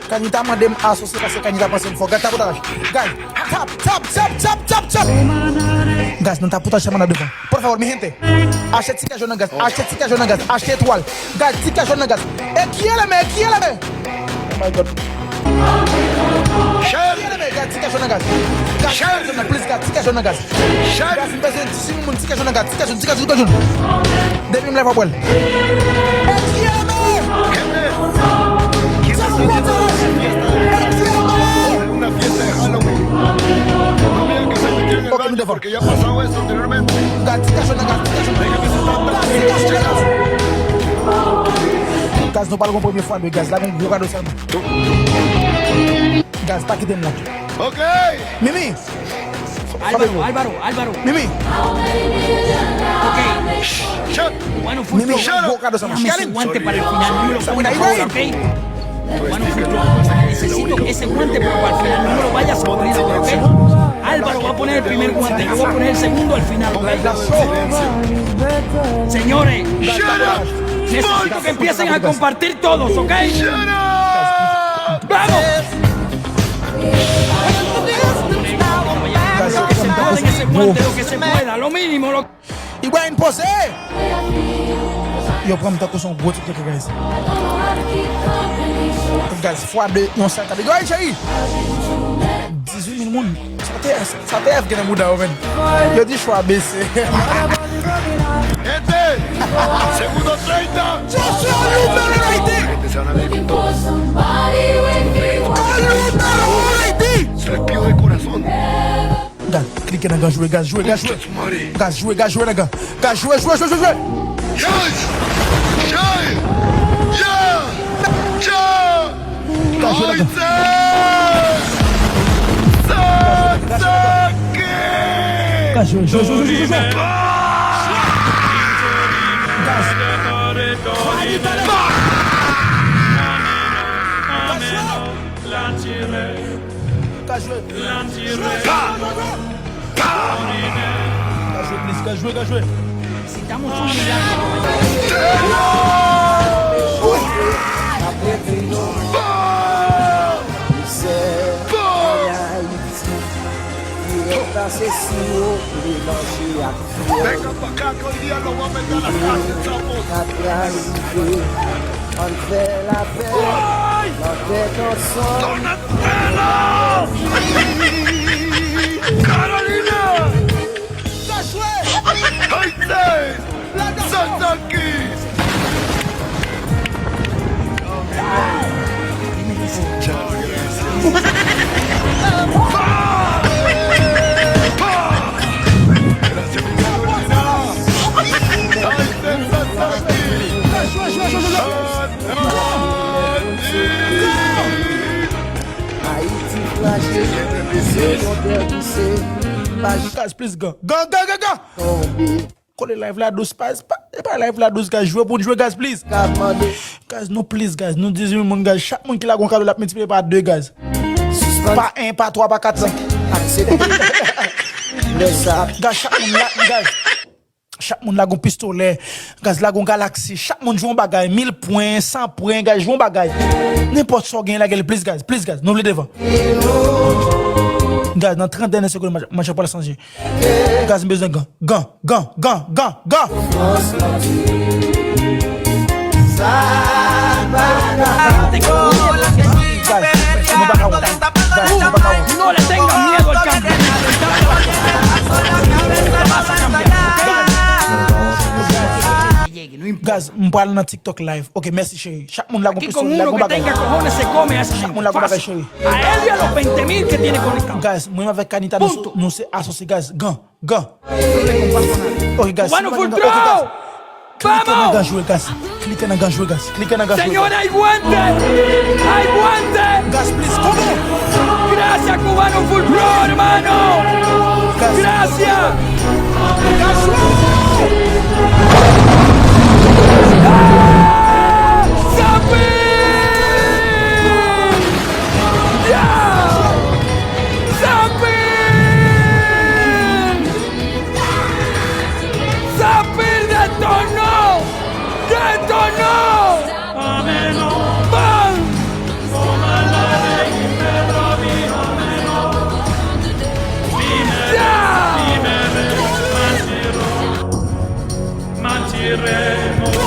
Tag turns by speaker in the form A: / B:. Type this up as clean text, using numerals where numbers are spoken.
A: Kanita mandem associé parce que Kanita pense qu'il faut gata pour guys, tap. Guys, não tá puta chamando devant. Por favor, mi gente. Achete tika jona gas, achete tika jona gas, achete étoile. Guys, tika jona gas. Equieleme. Oh my god. Guys, tika jona gas. Please, guys, tika jona gas. Guys, person simun tika jona gas, tika jona. Devi me leva bol.
B: Una fiesta de Halloween. No vean que se metieron en el baño porque ya ha pasado eso anteriormente.
A: Guys, no palgo premier fois, guys. Là, on regarde ça. Guys, pas quitter là.
B: Ok.
A: Mimi.
C: Álvaro.
A: Mimi.
C: Ok.
B: Shut.
C: Bueno,
A: Mimi,
C: Fulcro.
A: regarde ça.
C: Déjame ese guante para el final. No me lo pongas ahora, ¿ok? Bueno, Fulcro, necesito ese guante para el final. No me lo vayas a poner ahora, ¿ok? Álvaro va a poner el primer guante. Yo voy a poner el segundo al final, ¿ok? Señores, necesito que empiecen a compartir todos, ¿ok? ¡Vamos! Que se ponen ese guante lo que se pueda, lo mínimo.
A: Il va une pause. Yo prends ta son gros truc guys. Guys, fois deux, non ça t'as gars chérie. 18 000 monde. Ça t'est que nous da oven. Yo dis choix baissé.
B: Gente, segundo 30. Gente, se van a ver con todo. Se les pido de corazón.
A: Gars, cliquez dans jouer, gars, jouer. Gars, jouer, les gars. Gars, jouer. Jouer.
C: Necesitamos un milagro.
B: Venga para acá que hoy día lo voy a meter a la cárcel, chapos. ¡Donatello! ¡Carolina! ¡Haite! ¡Sasaki!
A: Guys, please go. Call live la 12 pas live la 12 guys, jouer pour jouer guys please. Guys, no please guys, nous disons mon gars, chaque monde qui la gon cadeau la multiplier par 2 guys. Pas 1, pas 3, pas 4 5. Guys, chaque monde la gon pistolet, guys la gon galaxy, chaque monde joue un bagage 1000 points, 100 points, guys joue un bagage. N'importe quoi gagne la gueule please guys, n'oubliez devant. Guys, dans 30 dernières secondes, je pas le changer. Guys, besoin de gants.
C: No le tengas miedo al cambio.
A: Guys, me parle dans TikTok live. Ok, merci chérie. Chaque monde la
C: Aquí con uno que tenga cojones se come a esa gente. Fácil. A él y a los 20,000 que tiene conectados.
A: Guys, moi avec Kanita nous c'est associé guys. Gants. Ok guys.
C: Bueno, Fulcro.
A: Vamos. Cliquez dans jouer guys.
C: Señora, hay guante.
A: Guys, please, come.
C: Gracias, Cubano Fulcro, hermano. Gracias.
D: mi reino.